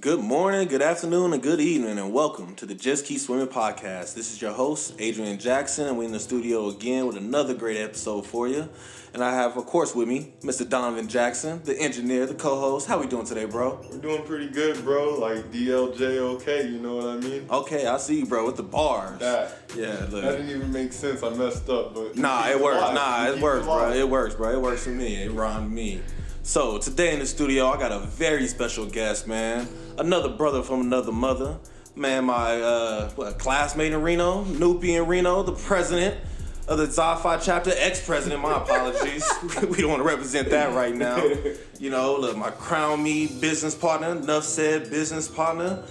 Good morning, good afternoon, and good evening, and welcome to the Just Keep Swimming podcast. This is your host, Adrian Jackson, and we're in the studio again with another great episode for you. And I have, of course, with me, Mr. Donovan Jackson, the engineer, the co-host. How we doing today, bro? We're doing pretty good, bro. Like DLJOK, you know what I mean? Okay, I see you, bro, with the bars. Yeah, look. That didn't even make sense. I messed up, but Nah, it works. It works, bro. It works, bro. It works for me. It rhymed me. So, today in the studio, I got a very special guest, man. Another brother from another mother. Man, my classmate in Reno, Noopy in Reno, the president of the Xi Phi chapter, ex-president, my apologies. We don't want to represent that right now. You know, look, my crown me business partner, enough said business partner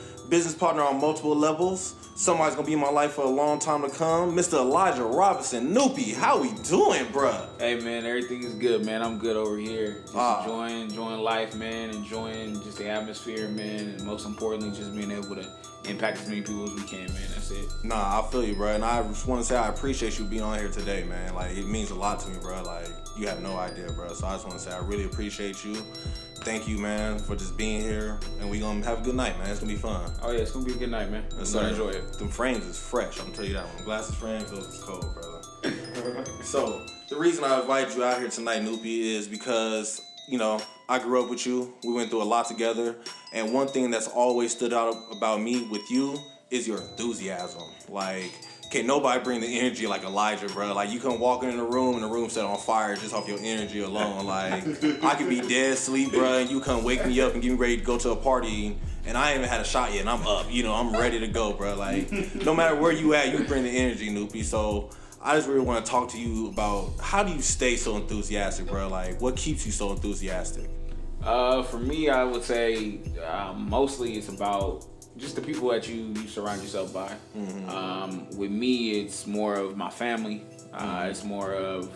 on multiple levels. Somebody's going to be in my life for a long time to come. Mr. Elijah Robertson. Noopy, how we doing, bruh? Hey, man, everything is good, man. I'm good over here. Just enjoying life, man. Enjoying just the atmosphere, man. And most importantly, just being able to impact as many people as we can, man. That's it. Nah, I feel you, bro. And I just want to say I appreciate you being on here today, man. Like, it means a lot to me, bro. Like, you have no idea, bro. So I just want to say I really appreciate you. Thank you, man, for just being here. And we going to have a good night, man. It's going to be fun. Oh, yeah, it's going to be a good night, man. I'm going to enjoy it. Them frames is fresh. I'm going to tell you that one. Glasses frames, those is cold, brother. So, the reason I invited you out here tonight, Noopy, is because, you know, I grew up with you. We went through a lot together. And one thing that's always stood out about me with you is your enthusiasm. Like, can't nobody bring the energy like Elijah, bro. Like, you come walking in the room and the room set on fire just off your energy alone. Like, I could be dead asleep, bro, and you come wake me up and get me ready to go to a party, and I ain't even had a shot yet, and I'm up. You know, I'm ready to go, bro. Like, no matter where you at, you bring the energy, Noopy. So I just really want to talk to you about how do you stay so enthusiastic, bro? Like, what keeps you so enthusiastic? For me, I would say mostly it's about just the people that you surround yourself by. Mm-hmm. With me, it's more of my family. It's more of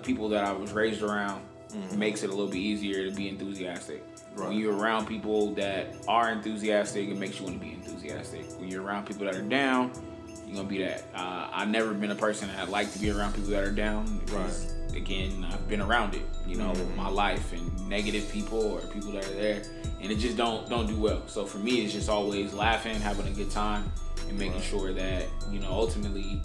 people that I was raised around. Mm-hmm. Makes it a little bit easier to be enthusiastic. Right. When you're around people that are enthusiastic, it makes you want to be enthusiastic. When you're around people that are down, you're going to be that. I've never been a person that liked to be around people that are down. Because, again, I've been around it, you know, my life, and negative people or people that are there. And it just don't do well. So for me, it's just always laughing, having a good time, and making sure that, you know, ultimately,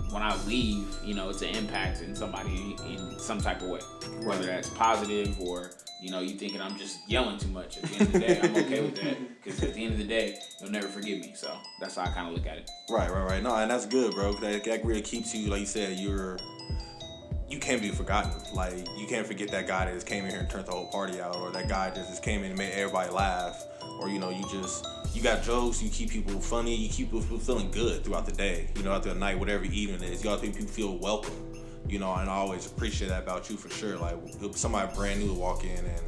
when I leave, you know, it's an impact in somebody in some type of way. Whether that's positive or, you know, you thinking I'm just yelling too much. At the end of the day, I'm okay with that. Because at the end of the day, you'll never forgive me. So that's how I kind of look at it. Right. No, and that's good, bro. That really keeps you, like you said, you can't be forgotten. Like, you can't forget that guy that just came in here and turned the whole party out, or that guy that just came in and made everybody laugh, or, you know, you got jokes, you keep people funny, you keep people feeling good throughout the day, you know, after the night, whatever evening it is, you gotta make people feel welcome, you know, and I always appreciate that about you for sure. Like, if somebody brand new to walk in and,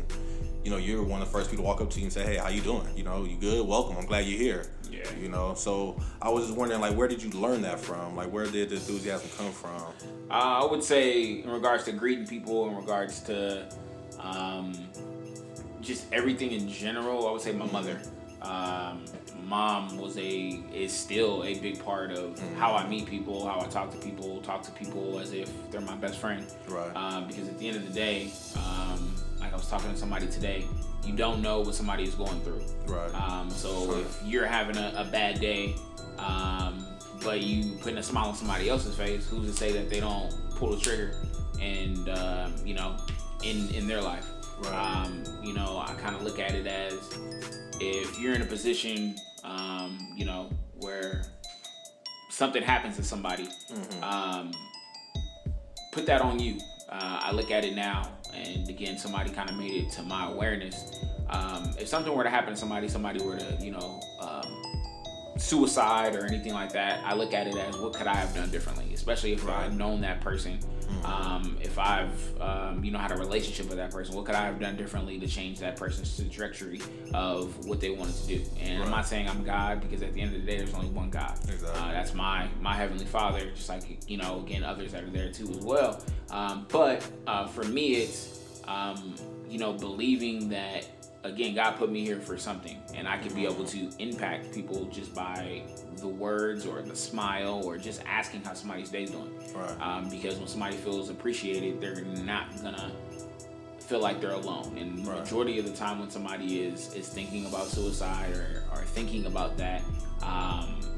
you know, you're one of the first people to walk up to you and say, hey, how you doing? You know, you good? Welcome. I'm glad you're here. Yeah. You know, so I was just wondering, like, where did you learn that from? Like, where did the enthusiasm come from? I would say in regards to greeting people, in regards to just everything in general, I would say my mother. Mom is still a big part of how I meet people, how I talk to people as if they're my best friend. Right. Because at the end of the day, like I was talking to somebody today, you don't know what somebody is going through. Right. So if you're having a bad day, but you putting a smile on somebody else's face, who's to say that they don't pull the trigger and, you know, in their life. Right. You know, I kind of look at it as if you're in a position, you know, where something happens to somebody, put that on you. I look at it now, and again, somebody kind of made it to my awareness. If something were to happen to somebody were to, you know, suicide or anything like that, I look at it as what could I have done differently, especially if I've known that person. If I've, you know, had a relationship with that person, what could I have done differently to change that person's trajectory of what they wanted to do? And I'm not saying I'm God, because at the end of the day, there's only one God. Exactly. That's my Heavenly Father, just like, you know, again, others that are there too as well. But for me, it's, you know, believing that, again, God put me here for something, and I could be able to impact people just by the words or the smile or just asking how somebody's day's doing. Right. Because when somebody feels appreciated, they're not gonna feel like they're alone. And the majority of the time when somebody is thinking about suicide or thinking about that,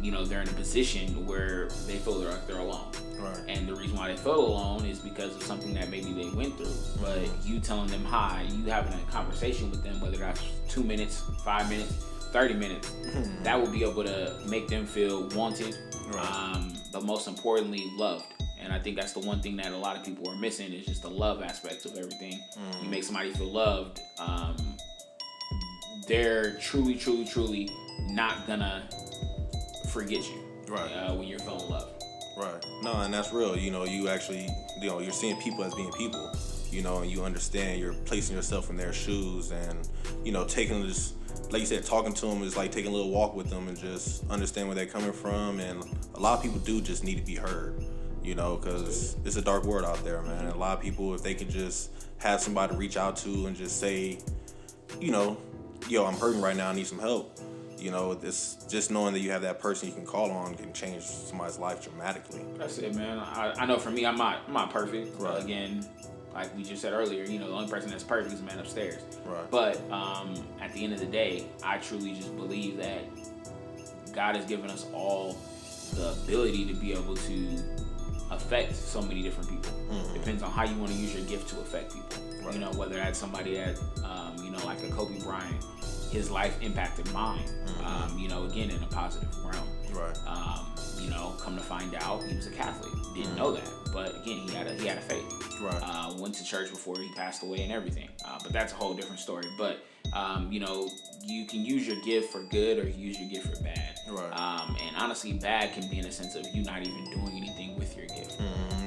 they're in a position where they feel they're alone. Right. And the reason why they feel alone is because of something that maybe they went through. But you telling them hi, you having a conversation with them, whether that's 2 minutes, 5 minutes, 30 minutes, that will be able to make them feel wanted, but most importantly, loved. And I think that's the one thing that a lot of people are missing is just the love aspect of everything. You make somebody feel loved, they're truly, truly, truly not gonna forget you when you're feeling loved. Right. No, and that's real. You actually, you're seeing people as being people, and you understand, you're placing yourself in their shoes and, taking this, like you said, talking to them is like taking a little walk with them and just understand where they're coming from. And a lot of people do just need to be heard, because it's a dark world out there, man. And a lot of people, if they could just have somebody to reach out to and just say, yo, I'm hurting right now, I need some help. It's just knowing that you have that person you can call on can change somebody's life dramatically. That's it, man. I know for me, I'm not perfect. Right. Again, like we just said earlier, the only person that's perfect is the man upstairs. Right. But at the end of the day, I truly just believe that God has given us all the ability to be able to affect so many different people. Depends on how you want to use your gift to affect people. Right. Whether that's somebody that, like a Kobe Bryant, his life impacted mine, again, in a positive realm. Right. Come to find out, he was a Catholic. Didn't know that, but again, he had a faith. Right. Went to church before he passed away and everything. But that's a whole different story. But you can use your gift for good or use your gift for bad. Right. And honestly, bad can be in a sense of you not even doing anything with your gift.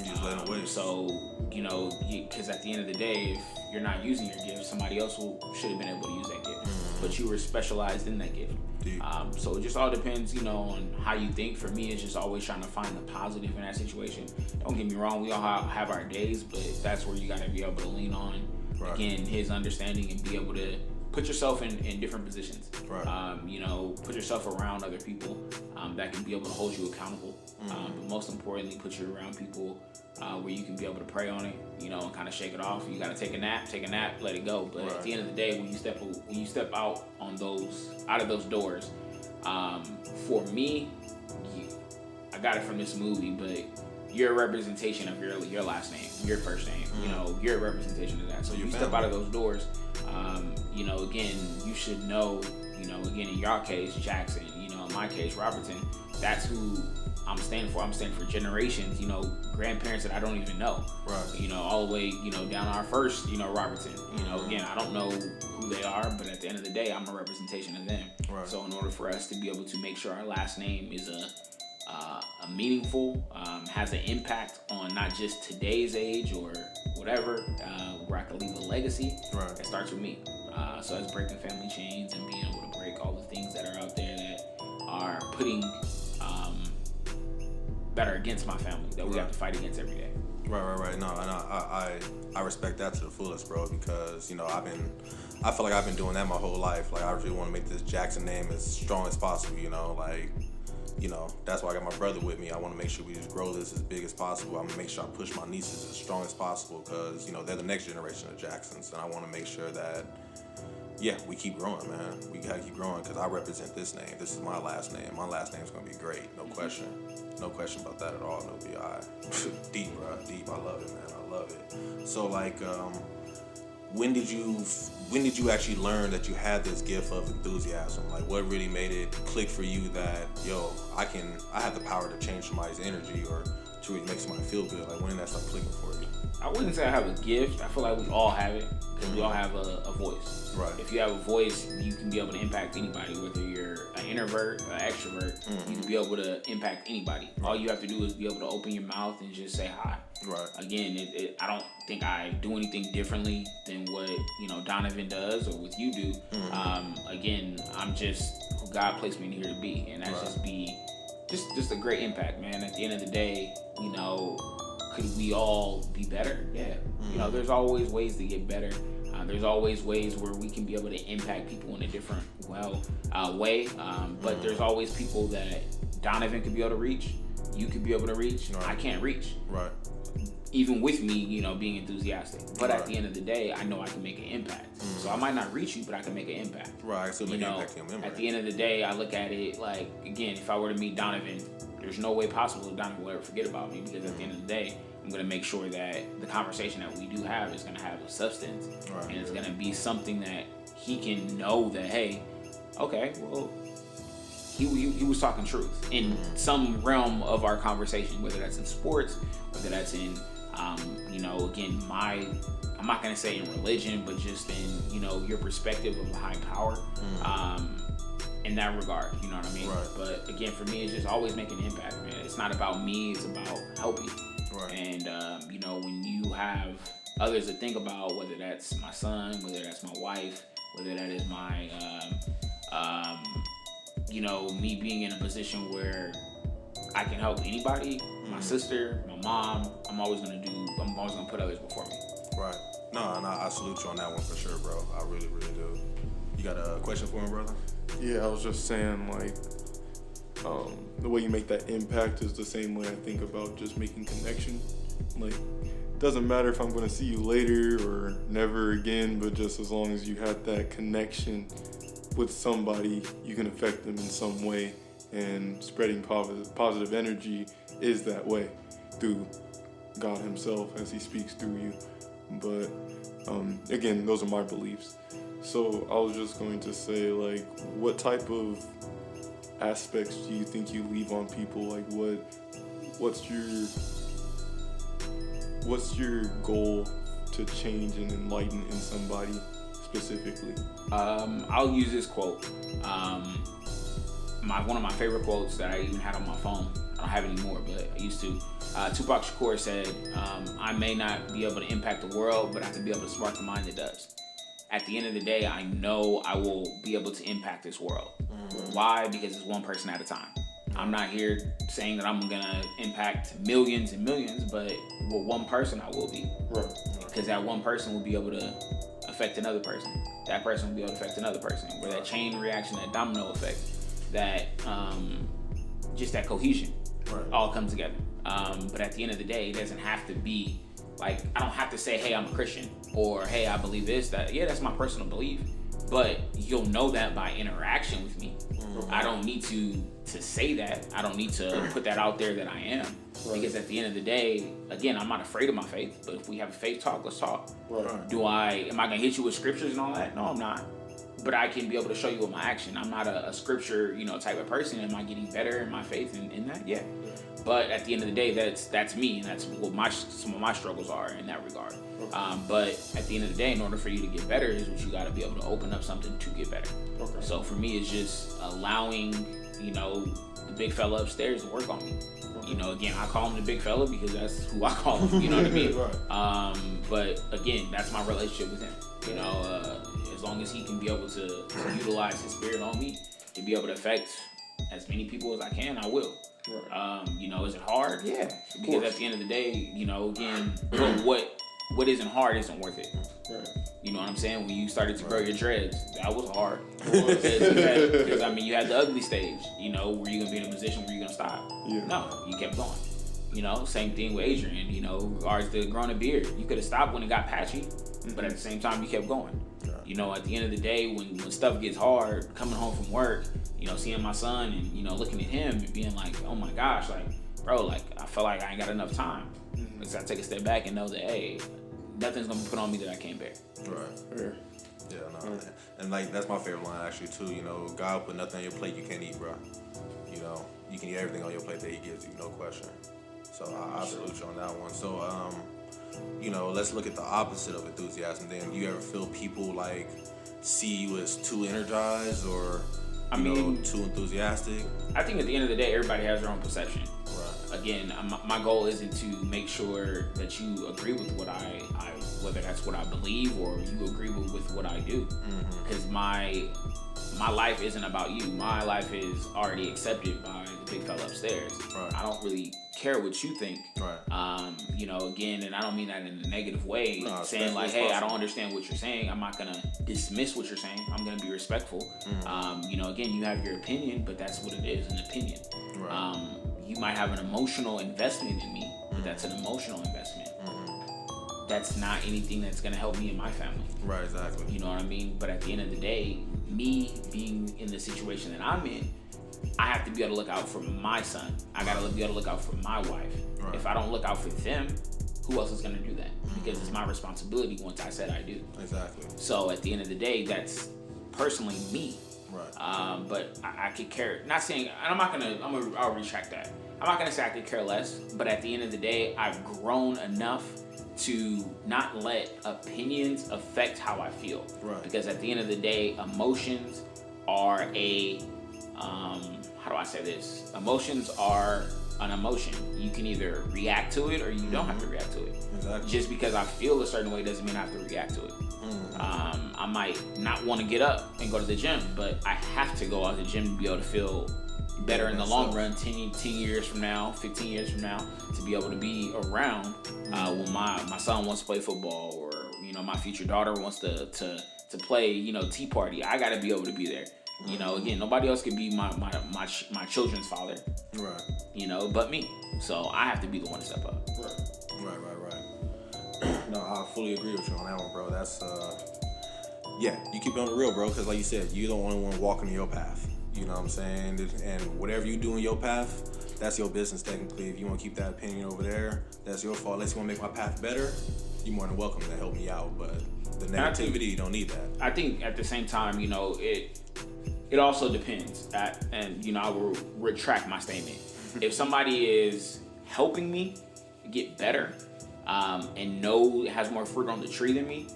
Just letting it waste. So because at the end of the day, if you're not using your gift, somebody else should have been able to use that gift. But you were specialized in that gift. So it just all depends, on how you think. For me, it's just always trying to find the positive in that situation. Don't get me wrong, we all have our days, but that's where you got to be able to lean on, again, his understanding and be able to put yourself in different positions. Right. Put yourself around other people that can be able to hold you accountable. But most importantly, put you around people where you can be able to pray on it, and kind of shake it off. You got to take a nap, let it go. But at the end of the day, when you step out of those doors, for me, I got it from this movie, but you're a representation of your last name, your first name. You're a representation of that. So you step out of those doors, again, you should know, again, in your case, Jackson, in my case, Robertson, that's who I'm standing for. I'm standing for generations, grandparents that I don't even know. Right. All the way, down our first, Robertson. Again, I don't know who they are, but at the end of the day, I'm a representation of them. Right. So in order for us to be able to make sure our last name is a meaningful, has an impact on not just today's age or whatever, where I can leave a legacy, it starts with me. So that's breaking family chains and being able to break all the things that are out there that are putting, that are against my family, that we have to fight against every day. Right. No, I respect that to the fullest, bro, because, I feel like I've been doing that my whole life. Like, I really want to make this Jackson name as strong as possible, that's why I got my brother with me. I want to make sure we just grow this as big as possible. I'm going to make sure I push my nieces as strong as possible because, they're the next generation of Jacksons. And I want to make sure that, we keep growing, man. We got to keep growing because I represent this name. This is my last name. My last name is going to be great. No question. No question about that at all. No B.I. Deep, bro. Deep. I love it, man. I love it. So, when did you actually learn that you had this gift of enthusiasm? Like, what really made it click for you that, I have the power to change somebody's energy or to really make somebody feel good? Like, when did that start clicking for you? I wouldn't say I have a gift. I feel like we all have it because we all have a voice. Right. If you have a voice, you can be able to impact anybody, whether you're an introvert, an extrovert. You can be able to impact anybody. All you have to do is be able to open your mouth and just say hi. Right. Again, I don't think I do anything differently than what Donovan does or what you do. Again, I'm just who God placed me here to be, and that's just a great impact, man. At the end of the day, could we all be better? Yeah. There's always ways to get better. There's always ways where we can be able to impact people in a different way. But there's always people that Donovan could be able to reach. You could be able to reach. I can't reach. Right. even with me, you know, being enthusiastic. But at the end of the day, I know I can make an impact. So I might not reach you, but I can make an impact. Right, so make an impact to your memory. At the end of the day, I look at it like, again, if I were to meet Donovan, there's no way possible Donovan will ever forget about me, because at the end of the day, I'm going to make sure that the conversation that we do have is going to have a substance. And it's going to be something that he can know that, hey, okay, well, he was talking truth in some realm of our conversation, whether that's in sports, whether that's in, you know, again, I'm not going to say in religion, but just in, you know, your perspective of a high power, in that regard, you know what I mean? Right. But again, for me, it's just always making an impact, man. It's not about me, it's about helping. Right. And, you know, when you have others to think about, whether that's my son, whether that's my wife, whether that is my, you know, me being in a position where I can help anybody, my sister, my mom, I'm always gonna put others before me. Right. No, I salute you on that one for sure, bro. I really, really do. You got a question for him, brother? Yeah, I was just saying, like, the way you make that impact is the same way I think about just making connection. Like, it doesn't matter if I'm going to see you later or never again, but just as long as you have that connection with somebody, you can affect them in some way. And spreading positive energy is that way through God himself as he speaks through you. But again, those are my beliefs. So I was just going to say, like, what type of aspects do you think you leave on people? Like, what's your goal to change and enlighten in somebody specifically? I'll use this quote. One of my favorite quotes that I even had on my phone. I don't have it anymore, but I used to. Tupac Shakur said, I may not be able to impact the world, but I can be able to spark the mind that does. At the end of the day, I know I will be able to impact this world. Why? Because it's one person at a time. I'm not here saying that I'm going to impact millions and millions, but with one person I will be. Right. Because that one person will be able to affect another person. That person will be able to affect another person. Where that chain reaction, that domino effect, that just that cohesion all comes together. But at the end of the day, it doesn't have to be like, I don't have to say, hey, I'm a Christian, or hey, I believe this, that. Yeah, that's my personal belief. But you'll know that by interaction with me. I don't need to say that. I don't need to put that out there that I am. Because at the end of the day, again, I'm not afraid of my faith. But if we have a faith talk, let's talk. Am I gonna hit you with scriptures and all that? No, I'm not. But I can be able to show you with my action. I'm not a scripture, you know, type of person. Am I getting better in my faith in that? Yeah. But at the end of the day, that's me, and that's what some of my struggles are in that regard. But at the end of the day, in order for you to get better, is what you got to be able to open up something to get better. So for me, it's just allowing, you know, the big fella upstairs to work on me. You know, again, I call him the big fella because that's who I call him. You know what I mean? But again, that's my relationship with him. You know, as long as he can be able to utilize his spirit on me to be able to affect as many people as I can, I will. You know, is it hard? Yeah. Because at the end of the day, you know, again, what isn't hard isn't worth it. You know what I'm saying? When you started to grow your dreads, that was hard. Because I mean, you had the ugly stage. You know, were you gonna be in a position where you're gonna stop? No, you kept going. You know, same thing with Adrian. You know, regards to growing a beard, you could have stopped when it got patchy, but at the same time, you kept going. You know, at the end of the day, when stuff gets hard, coming home from work, you know, seeing my son and, you know, looking at him and being like, oh my gosh, like, bro, like, I feel like I ain't got enough time. So I take a step back and know that, hey, nothing's gonna be put on me that I can't bear. Yeah, no. And like, that's my favorite line actually too. You know, God put nothing on your plate you can't eat, bro. You know, you can eat everything on your plate that he gives you, no question. So I salute you on that one. So, you know, let's look at the opposite of enthusiasm then. Do you ever feel people like see you as too energized or too enthusiastic? I think at the end of the day, everybody has their own perception. Again, my goal isn't to make sure that you agree with what I whether that's what I believe or you agree with what I do. Because my life isn't about you. My life is already accepted by the big fella upstairs. I don't really care what you think. You know, again, and I don't mean that in a negative way, saying like, hey, I don't understand what you're saying. I'm not gonna dismiss what you're saying. I'm gonna be respectful. You know, again, you have your opinion, but that's what it is, an opinion. You might have an emotional investment in me, but that's an emotional investment. that's not anything that's gonna help me and my family. Right, exactly. You know what I mean? But at the end of the day, me being in the situation that I'm in, I have to be able to look out for my son. I gotta be able to look out for my wife. Right. If I don't look out for them, who else is gonna do that? Because it's my responsibility once I said I do. Exactly. So at the end of the day, that's personally me. Right. But I could care. Not saying, and I'll retract that. I'm not gonna say I could care less. But at the end of the day, I've grown enough to not let opinions affect how I feel. Right. Because at the end of the day, emotions are how do I say this? Emotions are an emotion. You can either react to it or you don't have to react to it. Exactly. Just because I feel a certain way doesn't mean I have to react to it. I might not want to get up and go to the gym, but I have to go out to the gym to be able to feel better in the long run, 10 years from now, 15 years from now, to be able to be around when my son wants to play football, or my future daughter wants to play tea party. I got to be able to be there. Again, nobody else can be my children's father. Right. But me. So I have to be the one to step up. Right. No, I fully agree with you on that one, bro. That's you keep it on the real, bro, because like you said, you're the only one walking in your path. You know what I'm saying? And whatever you do in your path, that's your business technically. If you want to keep that opinion over there, that's your fault. Unless you want to make my path better, you're more than welcome to help me out. But the negativity, you don't need that. I think at the same time, it also depends. I will retract my statement. If somebody is helping me get better and has more fruit on the tree than me,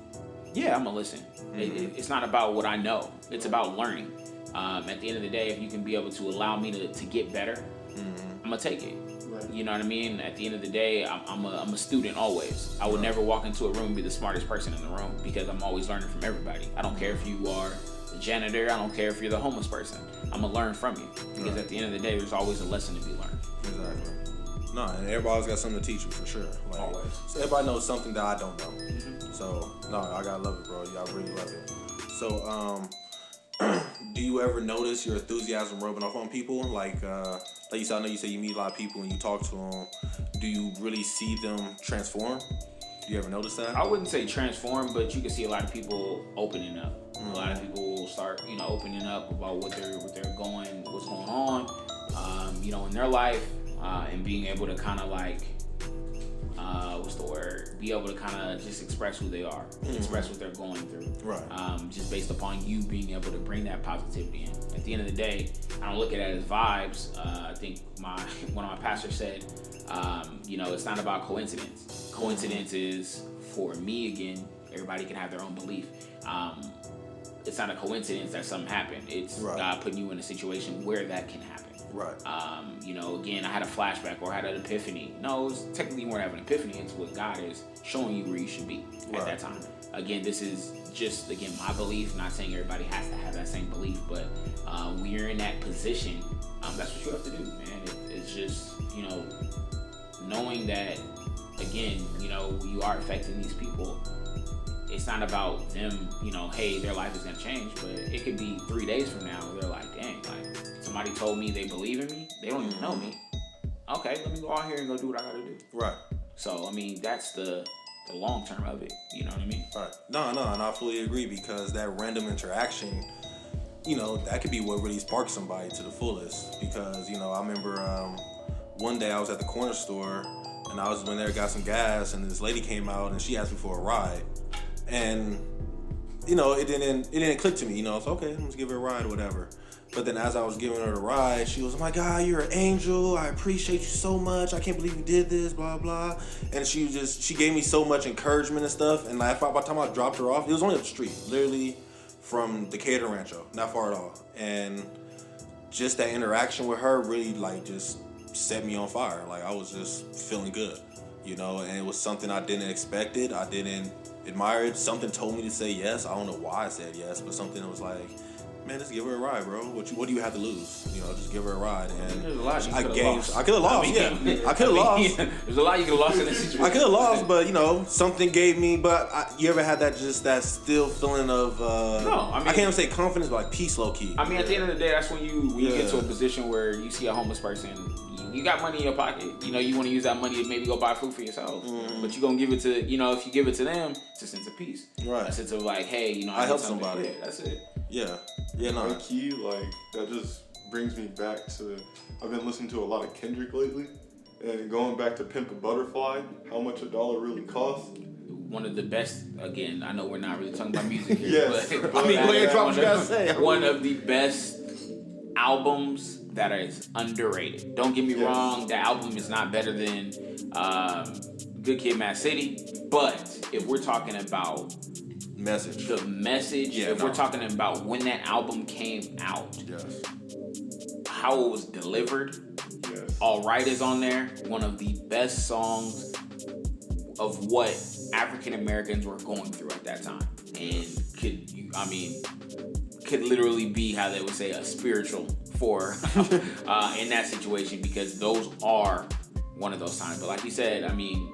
yeah, I'm gonna listen. It's not about what I know. It's about learning. At the end of the day, if you can be able to allow me to get better, I'm gonna take it. Right. You know what I mean? At the end of the day, I'm a student always. I would never walk into a room and be the smartest person in the room, because I'm always learning from everybody. I don't care if you are the janitor. I don't care if you're the homeless person. I'm gonna learn from you, because at the end of the day, there's always a lesson to be learned. Exactly. No, and everybody's got something to teach you for sure. Like, always. So everybody knows something that I don't know. So no, I gotta love it, bro. I really love it. So do you ever notice your enthusiasm rubbing off on people? Like you said, I know you say you meet a lot of people and you talk to them. Do you really see them transform? Do you ever notice that? I wouldn't say transform, but you can see a lot of people opening up. A lot of people will start, opening up about what's going on, in their life, and being able to kind of be able to kind of just express who they are, express what they're going through. Right. Just based upon you being able to bring that positivity in. At the end of the day, I don't look at it as vibes. I think one of my pastors said, it's not about coincidence. Coincidence is, for me, again, everybody can have their own belief. It's not a coincidence that something happened. It's God putting you in a situation where that can happen. Right. Again, I had a flashback or I had an epiphany. No, it's technically more have an epiphany. It's what God is showing you where you should be at that time. Again, this is just, my belief. Not saying everybody has to have that same belief, but when you're in that position, that's what you have to do, man. It's just, knowing that, again, you are affecting these people. It's not about them, hey, their life is going to change, but it could be 3 days from now where they're like, dang, somebody told me they believe in me. They don't even know me. Okay, let me go out here and go do what I got to do. Right. So, that's the long term of it. You know what I mean? Right. No, and I fully agree, because that random interaction, that could be what really sparks somebody to the fullest. Because, I remember one day I was at the corner store and I was in there, got some gas, and this lady came out and she asked me for a ride. And, it didn't click to me, it's okay, I'm just give her a ride or whatever. But then as I was giving her the ride, she was, oh my God, you're an angel. I appreciate you so much. I can't believe you did this, blah, blah. And she gave me so much encouragement and stuff. And by the time I dropped her off, it was only up the street, literally from Decatur Rancho, not far at all. And just that interaction with her really just set me on fire. I was just feeling good, and it was something I didn't expect it. I didn't admire it. Something told me to say yes. I don't know why I said yes, but something that was like, man, just give her a ride, bro. What do you have to lose? Just give her a ride. And there's a lot I could have lost. I could have lost. There's a lot you could have lost in this situation. I could have lost, but something gave me. But you ever had that still feeling of? No, I can't even say confidence, but peace, low key. At the end of the day, that's when you get to a position where you see a homeless person. you got money in your pocket. You know, you want to use that money to maybe go buy food for yourself. But you're going to give it to, you know, if you give it to them, it's a sense of peace. Right. A sense of like, hey, you know, I help somebody. Yeah, that's it. Yeah. Yeah, no. My key, like, that just brings me back to, I've been listening to a lot of Kendrick lately. And going back to Pimp a Butterfly, how much a dollar really costs. One of the best, again, I know we're not really talking about music here, Yes, but I mean, go ahead, drop what you gotta say. One of the best albums that is underrated. Don't get me wrong, the album is not better than Good Kid, Mad City, but if we're talking about the message, we're talking about when that album came out, how it was delivered, All Right is on there, one of the best songs of what African Americans were going through at that time, and could literally be how they would say a spiritual for in that situation, because those are one of those times. But like you said, I mean,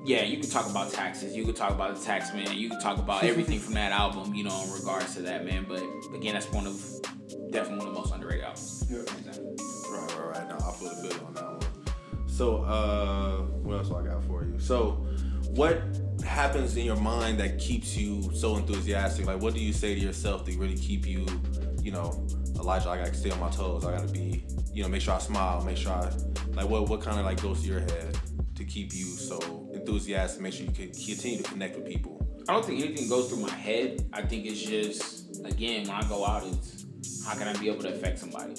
yeah, you could talk about taxes, you could talk about the tax man, you could talk about everything from that album, you know, in regards to that, man. But again, that's definitely one of the most underrated albums. Yeah. Right. No, I feel good on that one. So, what else do I got for you? So, what happens in your mind that keeps you so enthusiastic? Like, what do you say to yourself to really keep you, you know, Elijah, I gotta stay on my toes. I gotta be, you know, make sure I smile, make sure what kind of like goes to your head to keep you so enthusiastic, make sure you can continue to connect with people? I don't think anything goes through my head. I think it's just, again, when I go out, it's how can I be able to affect somebody?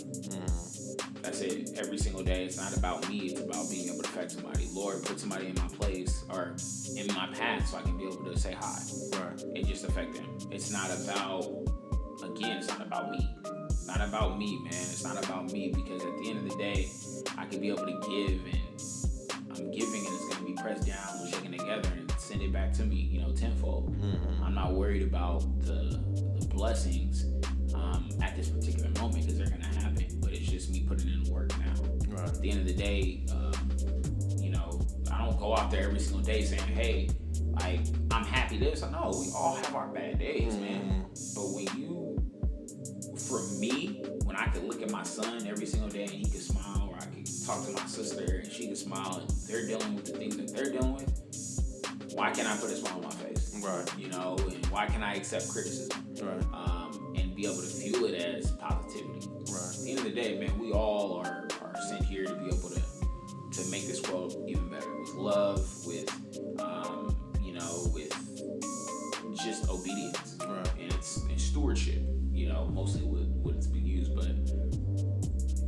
That's it. Every single day, it's not about me. It's about being able to affect somebody. Lord, put somebody in my place or in my path so I can be able to say hi. Right. And just affect them. It's not about, again, it's not about me. It's not about me, man. It's not about me, because at the end of the day, I can be able to give, and I'm giving, and it's going to be pressed down, shaken together, and send it back to me, you know, tenfold. I'm not worried about the blessings at this particular moment, because they're going to happen. But it's just me putting in work now. Right. At the end of the day, you know, I don't go out there every single day saying, hey, like, I'm happy this. I know we all have our bad days, man. But for me, when I could look at my son every single day and he could smile, or I could talk to my sister and she could smile, and they're dealing with the things that they're dealing with, why can't I put a smile on my face? Right. You know, and why can I accept criticism? Right. And be able to fuel it as positivity. Right. At the end of the day, man, we all are sent here to be able to make this world even better with love, with you know, with just obedience. Right. And it's stewardship, you know, mostly what it's been used. But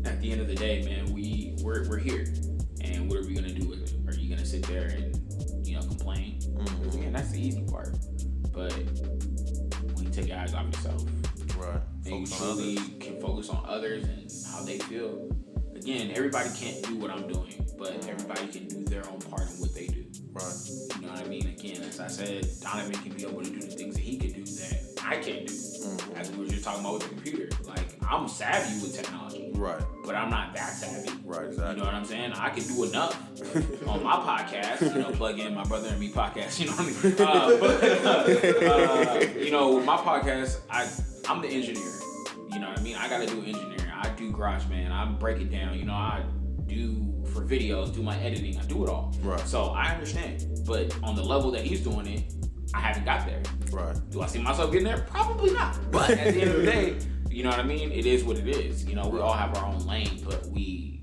at the end of the day, man, we're here. And what are we gonna do with it? Are you gonna sit there and, you know, complain? Because again, that's the easy part. But when you take your eyes off yourself, right, and you truly can focus on others and how they feel. Again, everybody can't do what I'm doing, but everybody can do their own part in what they do. Right. You know what I mean? Again, as I said, Donovan can be able to do the things that he can do that I can't do. As we were just talking about with the computer. Like, I'm savvy with technology. Right. But I'm not that savvy. Right, exactly. You know what I'm saying? I can do enough on my podcast, you know, plug in my Brother and Me podcast, you know what I mean? You know, with my podcast, I'm the engineer. You know what I mean? I gotta do engineering. I do GarageBand. I break it down. You know, I do for videos, do my editing. I do it all. Right. So I understand. But on the level that he's doing it, I haven't got there. Right. Do I see myself getting there? Probably not. But at the end of the day, you know what I mean? It is what it is. You know, we all have our own lane, but we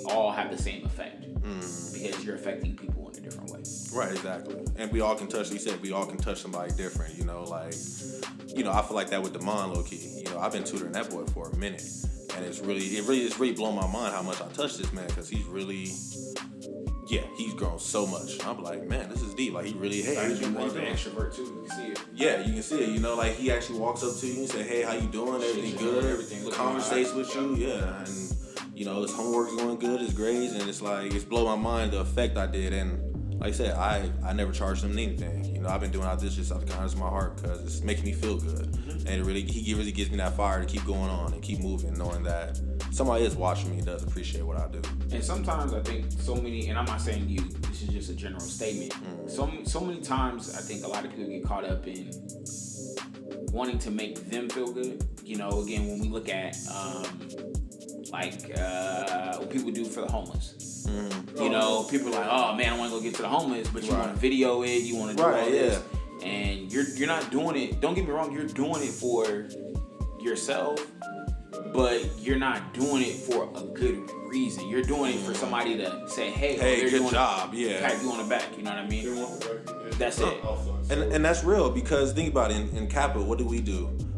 all have the same effect. Because you're affecting people in a different way. Right, exactly. And we all can touch, you said, we all can touch somebody different, you know, like, you know, I feel like that with Damon, low-key. You know, I've been tutoring that boy for a minute. And it's really blown my mind how much I touched this man, because he's really, he's grown so much. I'm like, man, this is deep. Like, he really, hey, He's more of an extrovert, too. You can see it. Yeah, you can see it. You know, like, he actually walks up to you and say, hey, how you doing? Everything good? Everything. Conversates with you, and, you know, his homework's going good, his grades, and it's like, it's blown my mind the effect I did. And like I said, I never charged him anything. You know, I've been doing all this just out of the kindness of my heart, because it's making me feel good. And he really gives me that fire to keep going on and keep moving, knowing that somebody is watching me and does appreciate what I do. And sometimes I think so many, and I'm not saying you, this is just a general statement. So many times I think a lot of people get caught up in wanting to make them feel good. You know, again, when we look at like what people do for the homeless. You know, people are like, oh man, I want to go get to the homeless, but you want to video it, you want to do all this, and you're not doing it. Don't get me wrong, you're doing it for yourself, but you're not doing it for a good reason. You're doing it for somebody to say, hey, good job, pat you on the back. You know what I mean? That's it. And that's real, because think about it. In Capital, what did?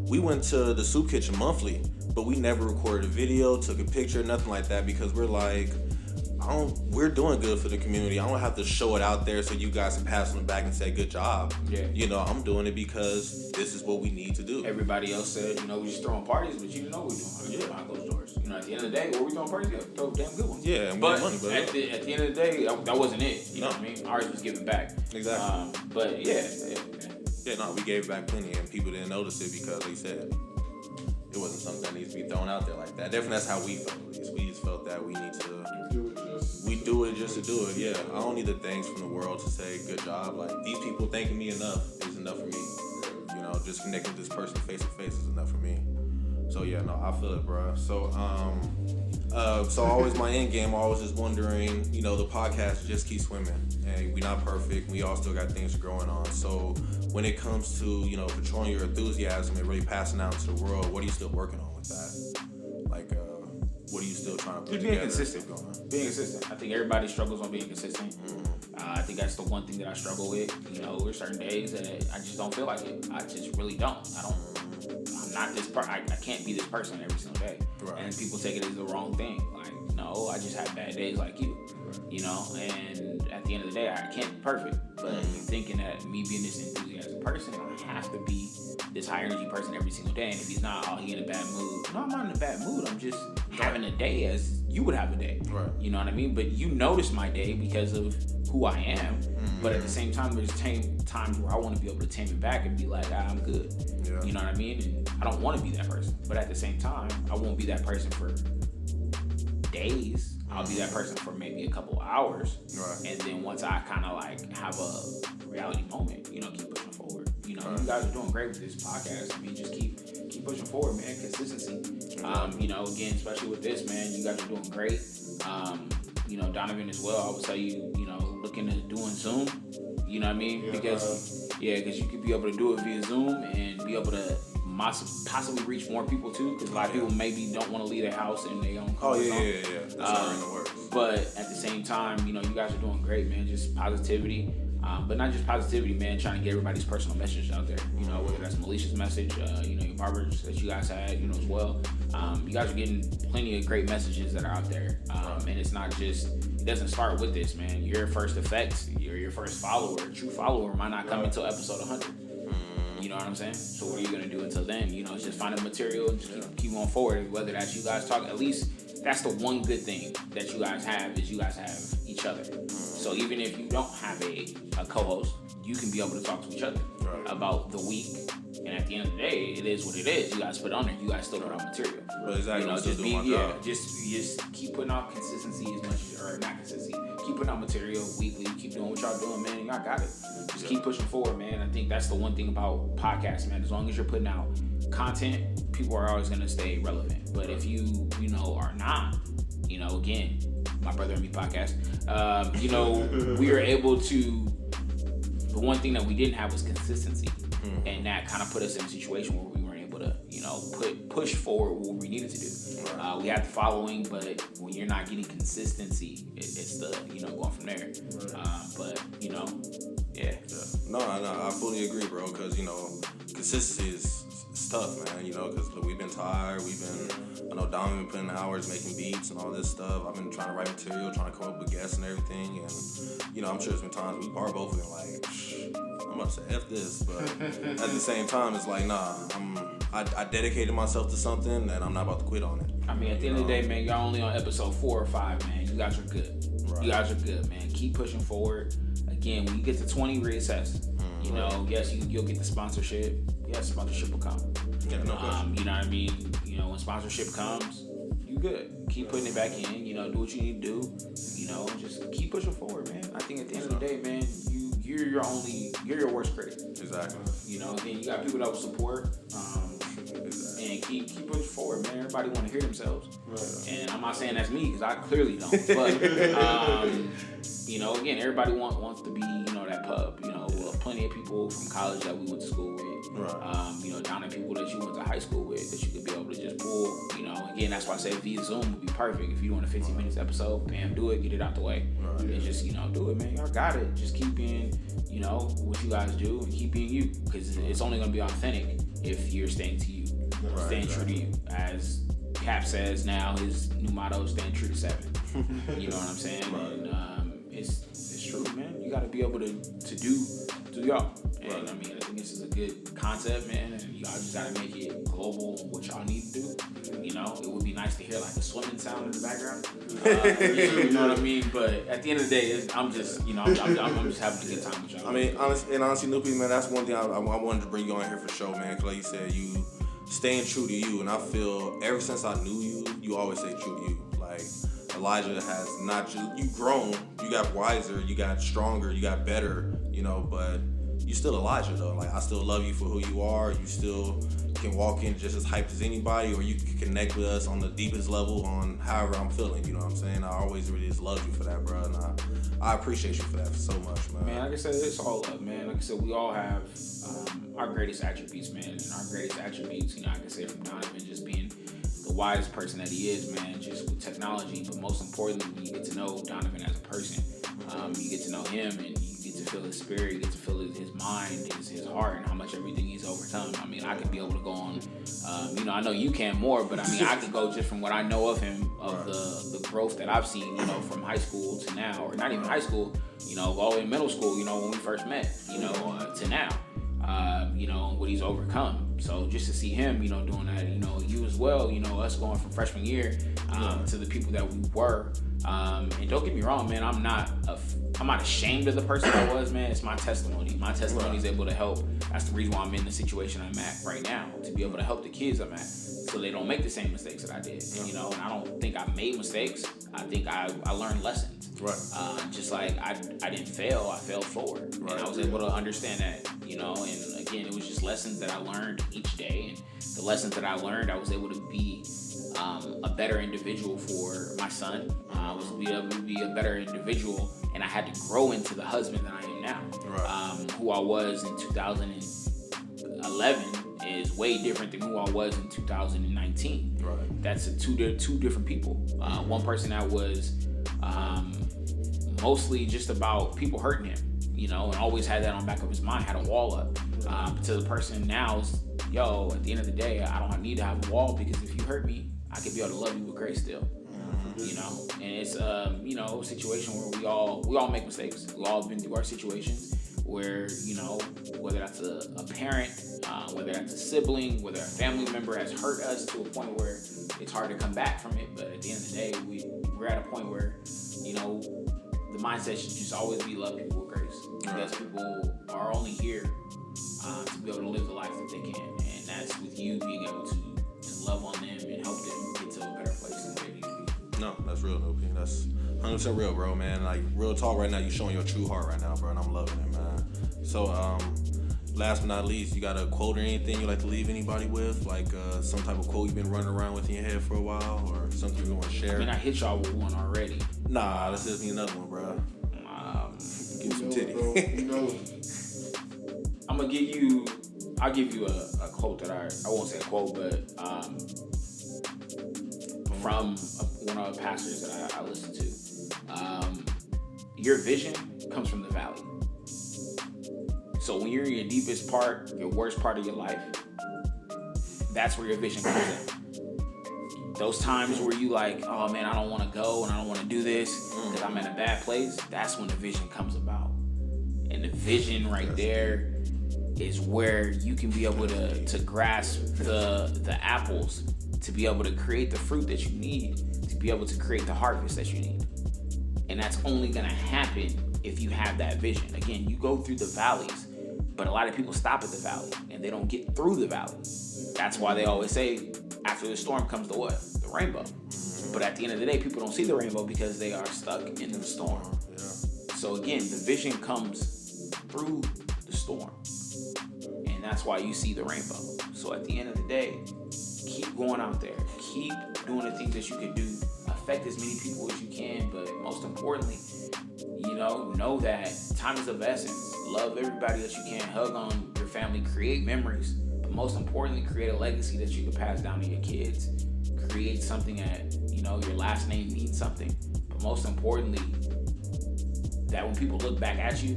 We went to the soup kitchen monthly, but we never recorded a video, took a picture, nothing like that, because we're like, we're doing good for the community. I don't have to show it out there so you guys can pass on the back and say good job. Yeah. You know, I'm doing it because this is what we need to do. Everybody else said, you know, we just throwing parties, but you know what we're doing behind closed doors. You know, at the end of the day, what we throwing parties, throw damn good ones. Yeah, and but money, at the end of the day, that wasn't it. You know what I mean? Ours was giving back. Exactly. But yeah. Yeah, no, we gave back plenty, and people didn't notice it because they said it wasn't something that needs to be thrown out there like that. Definitely, that's how we felt. At least we just felt that we need to. We do it just to do it. Yeah, I don't need the thanks from the world to say good job. Like, these people thanking me enough is enough for me. You know, just connecting with this person face to face is enough for me. So yeah, no, I feel it, bro. So so always my end game, always just wondering, you know, the podcast just keeps swimming, and we not perfect. We all still got things growing on. So when it comes to, you know, controlling your enthusiasm and really passing out to the world, what are you still working on with that? Like, what are you still trying to put together? Being consistent. I think everybody struggles on being consistent. I think that's the one thing that I struggle with. You know, there's certain days that I just don't feel like it. I just really don't. I'm not this person. I can't be this person every single day. Right. And people take it as the wrong thing. Like, no, I just have bad days like you. Right. You know, and at the end of the day, I can't be perfect. But you're thinking that me being this enthusiastic person, I have to be this high energy person every single day. And if he's not, he in a bad mood. No, I'm not in a bad mood. I'm just having a day as you would have a day. Right. You know what I mean? But you notice my day because of who I am. But at the same time, there's times where I want to be able to tame it back and be like, I'm good. Yeah. You know what I mean? And I don't want to be that person. But at the same time, I won't be that person for days. I'll be that person for maybe a couple hours. Right. And then once I kind of like have a reality moment, you know, keep pushing forward. You know, you guys are doing great with this podcast. I mean, just keep pushing forward, man. Consistency. You know, again, especially with this, man, you guys are doing great. You know, Donovan as well. I would tell you, you know, looking at doing Zoom. You know what I mean? Yeah, because you could be able to do it via Zoom and be able to possibly reach more people too. Because a lot of people maybe don't want to leave their house and they don't. Yeah. That's not in the works. But at the same time, you know, you guys are doing great, man. Just positivity. But not just positivity, man, trying to get everybody's personal message out there. You know, whether that's Melisha's message, you know, your barbers that you guys had, you know, as well. You guys are getting plenty of great messages that are out there. And it's not just, it doesn't start with this, man. Your first effects, your first follower, true follower might not come until episode 100. You know what I'm saying? So what are you going to do until then? You know, it's just finding material and just keep going forward. Whether that's you guys talking, at least that's the one good thing that you guys have is you guys have each other. So even if you don't have a co-host, you can be able to talk to each other about the week. And at the end of the day, it is what it is. You guys put it on there. You guys still put out material. Exactly. You know, just keep putting out consistency as much as, or not consistency. Keep putting out material weekly. Keep doing what y'all doing, man. Y'all got it. Just keep pushing forward, man. I think that's the one thing about podcasts, man. As long as you're putting out content, people are always gonna stay relevant. But if you know, are not, you know, again, my brother and me podcast, you know, we are able to. The one thing that we didn't have was consistency, and that kind of put us in a situation where we weren't able to, you know, push forward what we needed to do. We had the following, but when you're not getting consistency, it's the, you know, going from there. But you know, yeah. No, I fully agree, bro. Because you know, consistency is tough, man. You know, because we've been tired. I know Donovan been putting hours making beats and all this stuff. I've been trying to write material, trying to come up with guests and everything. And you know, I'm sure there's been times we are both been like, I'm about to say F this, but at the same time, it's like, nah, I dedicated myself to something and I'm not about to quit on it. I mean, at the end of the day, man, y'all only on episode 4 or 5, man. You guys are good. Right. You guys are good, man. Keep pushing forward. Again, when you get to 20, reassess. You know, yes, you'll get the sponsorship. Yes, sponsorship will come. Yeah, no question. You know what I mean? You know, when sponsorship comes, you good. Keep putting it back in. You know, do what you need to do. You know, just keep pushing forward, man. I think at the end of the day, man, you're your worst critic. Exactly. You know, then you got people that will support. And keep pushing forward, man. everybody want to hear themselves. Right. And I'm not saying that's me because I clearly don't. But you know, again, everybody wants to be, you know, that pub. You know, plenty of people from college that we went to school with. Right. You know, down to people that you went to high school with that you could be able to just pull. You know, again, that's why I say via Zoom would be perfect. If you want a 15 minutes episode, bam, do it, get it out the way, and just, you know, do it, man. Y'all got it. Just keep being, you know, what you guys do, and keep being you, because it's only gonna be authentic if you're staying to you, staying true to you. As Cap says now, his new motto is staying true to 7. You know what I'm saying? And it's true, man. You got to be able to do y'all. And I mean, I think this is a good concept, man. And y'all just got to make it global, what y'all need to do. You know, it would be nice to hear like a swimming sound in the background. You know what I mean? But at the end of the day, I'm just, you know, I'm just having a good time with y'all. I mean, honestly, Nupi, man, that's one thing I wanted to bring you on here for sure, man. Because like you said, you staying true to you, and I feel ever since I knew you, you always stay true to you. Like Elijah has not just, you grown, you got wiser, you got stronger, you got better, you know, but you still Elijah though. Like I still love you for who you are. You still can walk in just as hyped as anybody, or you can connect with us on the deepest level on however I'm feeling. You know what I'm saying? I always really just love you for that, bro, and I appreciate you for that so much, man. Man, like I said, it's all love, man. Like I said, we all have our greatest attributes, man, and our greatest attributes, you know, I can say from Donovan just being the wisest person that he is, man, just with technology, but most importantly, when you get to know Donovan as a person, you get to know him, and you get to feel his spirit, you get to feel his mind, his heart, and how much everything he's overcome. I mean, I could be able to go on, you know, I know you can more, but I mean, I could go just from what I know of him, of the growth that I've seen, you know, from high school to now, or not even high school, you know, all the way in middle school, you know, when we first met, you know, to now. You know, what he's overcome. So just to see him, you know, doing that, you know, you as well, you know, us going from freshman year to the people that we were. And don't get me wrong, man, I'm not ashamed of the person I was, man. It's my testimony. My testimony is able to help. That's the reason why I'm in the situation I'm at right now, to be able to help the kids I'm at, so they don't make the same mistakes that I did. You know, and I don't think I made mistakes. I think I learned lessons. Right. Just like I didn't fail, I failed forward. Right. And I was able to understand that, you know, and again, it was just lessons that I learned each day. And the lessons that I learned, I was able to be a better individual for my son. I was able to be a better individual, and I had to grow into the husband that I am now. Right. Who I was in 2011 is way different than who I was in 2019. Right. That's two different people. One person that was mostly just about people hurting him, you know, and always had that on the back of his mind, had a wall up. To the person now, yo, at the end of the day, I don't need to have a wall, because if you hurt me, I could be able to love you with grace still. You know, and it's you know, a situation where we all make mistakes. We all been through our situations where, you know, whether that's a parent, whether that's a sibling, whether a family member has hurt us to a point where it's hard to come back from it. But at the end of the day, we're at a point where, you know, the mindset should just always be love people with grace, because people are only here to be able to live the life that they can, and that's with you being able to love on them and help them get to a better place than they need to be. No, that's real, Nupi. That's 100% real, bro, man. Like, real talk right now, you showing your true heart right now, bro, and I'm loving it, man. So, last but not least, you got a quote or anything you like to leave anybody with? Like, some type of quote you've been running around with in your head for a while, or something you want to share? I mean, I hit y'all with one already. Nah, let's just need another one, bro. Give me some titty. I'll give you a quote that I won't say a quote, but from one of the pastors that I listen to. Your vision comes from the valley. So when you're in your deepest part, your worst part of your life, that's where your vision comes in. Those times where you like, oh man, I don't want to go and I don't want to do this because I'm in a bad place, that's when the vision comes about. And the vision right there is where you can be able to grasp the apples, to be able to create the fruit that you need, to be able to create the harvest that you need. And that's only going to happen if you have that vision. Again, you go through the valleys, but a lot of people stop at the valley and they don't get through the valley. That's why they always say, after the storm comes the what? The rainbow. But at the end of the day, people don't see the rainbow because they are stuck in the storm. Yeah. So again, the vision comes through the storm. And that's why you see the rainbow. So at the end of the day, keep going out there. keep doing the things that you can do. Affect as many people as you can, but most importantly, know that time is of essence. Love everybody that you can. Hug on your family. Create memories. But most importantly, create a legacy that you can pass down to your kids. Create something that, your last name means something. But most importantly, that when people look back at you,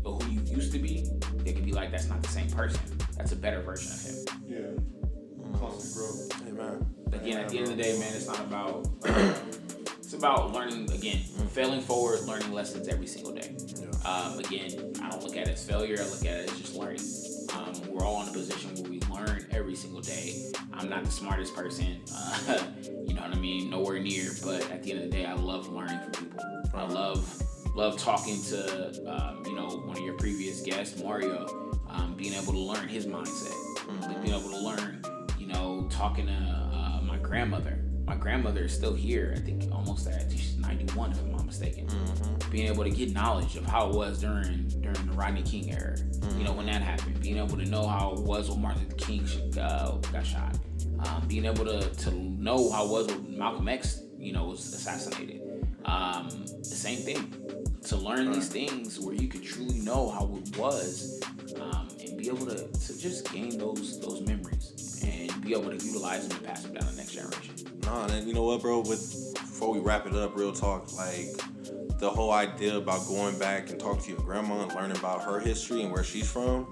or who you used to be, they can be like, that's not the same person. That's a better version of him. Yeah. Constant growth. Amen. Again, at the end of the day, man, it's not about... it's about learning, again, failing forward, learning lessons every single day. Yeah. Again, I don't look at it as failure. I look at it as just learning. We're all in a position where we learn every single day. I'm not the smartest person, you know what I mean? Nowhere near. But at the end of the day, I love learning from people. I love talking to, one of your previous guests, Mario, being able to learn his mindset. Being able to learn, talking to my grandmother. My grandmother is still here. I think almost she's 91, if I'm not mistaken. Being able to get knowledge of how it was during the Rodney King era. When that happened. Being able to know how it was when Martin Luther King got shot. Being able to know how it was when Malcolm X, was assassinated. The same thing. To learn these things where you could truly know how it was, and be able to just gain those memories and be able to utilize them and pass them down to the next generation. Nah, and you know what, bro? Before we wrap it up, real talk, like the whole idea about going back and talking to your grandma and learning about her history and where she's from,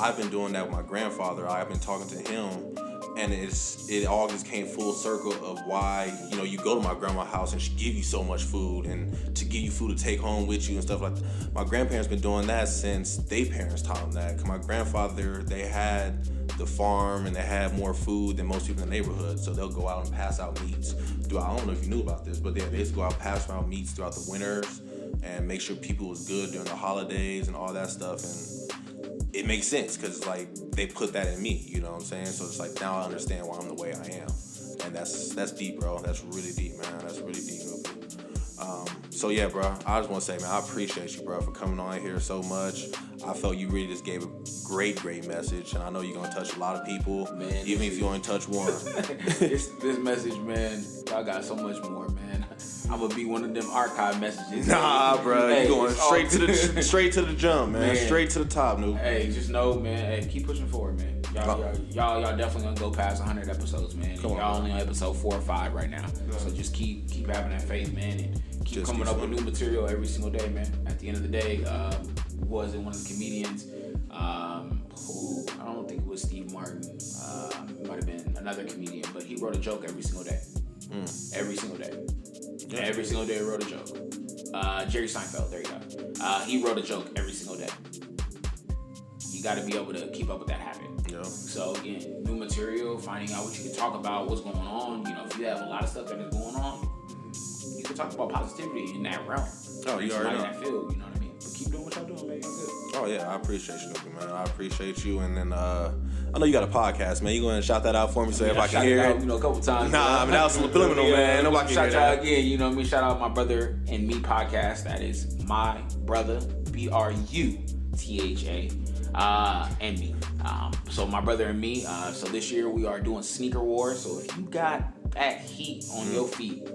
I've been doing that with my grandfather. I've been talking to him, and it all just came full circle of why, you go to my grandma's house and she give you so much food and to give you food to take home with you and stuff like that. My grandparents been doing that since their parents taught them that. 'Cause my grandfather, they had the farm and they had more food than most people in the neighborhood, so they'll go out and pass out meats. I don't know if you knew about this, but they used to go out and pass around meats throughout the winters and make sure people was good during the holidays and all that stuff. And it makes sense because like they put that in me, you know what I'm saying? So it's like now I understand why I'm the way I am, and that's deep, bro. That's really deep, man. That's really deep. So yeah, bro, I just want to say, man, I appreciate you, bro, for coming on here so much. I felt you really just gave a great message, and I know you're gonna touch a lot of people, man, even if you only touch one. this message, man, I got so much more, man. I'm gonna be one of them archive messages. Nah, bro, you going straight to the jump, man. Straight to the top, noob. Hey, just know, man. Hey, keep pushing forward, man. Y'all definitely gonna go past 100 episodes, man. Y'all only on episode 4 or 5 right now, so just keep having that faith, man, and keep coming up with new material every single day, man. At the end of the day, wasn't one of the comedians. I don't think it was Steve Martin. It might have been another comedian, but he wrote a joke every single day. Every single day. Yeah. Every single day he wrote a joke. Jerry Seinfeld, there you go. He wrote a joke every single day. You got to be able to keep up with that habit. Yeah. So again, new material, finding out what you can talk about, what's going on. If you have a lot of stuff that is going on, you can talk about positivity in that realm. Oh, you already know. In that field, you know what I mean? But keep doing what y'all doing, man. Y'all good. Oh yeah, I appreciate you, man. I appreciate you, and then I know you got a podcast, man. You go ahead and shout that out for me so everybody can hear it. A couple times. Nah, that was subliminal, man. Nobody can hear that. Shout out again, shout out my Brother and Me podcast. That is My Brother, Brutha, and me. So My Brother and Me. So this year we are doing Sneaker Wars. So if you got that heat on your feet,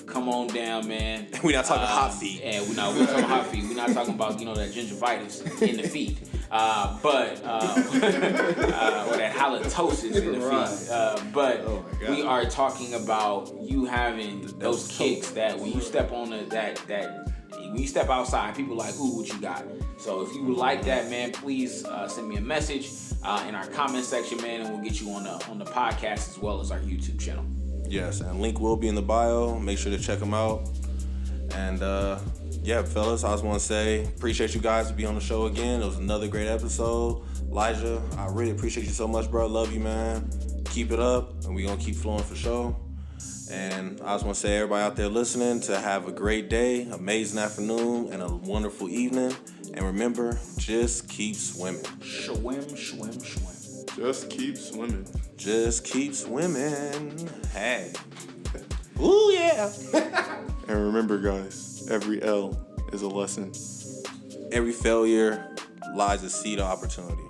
come on down, man. We're not talking hot feet. Yeah, we're talking hot feet. We're not talking about, that gingivitis in the feet. Or that halitosis in the feet. But we are talking about you having those kicks that when you step on when you step outside, people are like, ooh, what you got? So if you would like that, man, please send me a message in our comment section, man, and we'll get you on the podcast as well as our YouTube channel. Yes, and link will be in the bio. Make sure to check them out. And yeah, fellas, I just want to say appreciate you guys to be on the show again. It was another great episode. Elijah, I really appreciate you so much, bro. Love you, man. Keep it up, and we're going to keep flowing for sure. And I just want to say everybody out there listening to have a great day, amazing afternoon, and a wonderful evening. And remember, just keep swimming. Swim, swim, swim. Just keep swimming. Just keep swimming. Hey. Ooh, yeah. And remember, guys, every L is a lesson. Every failure lies a seed of opportunity.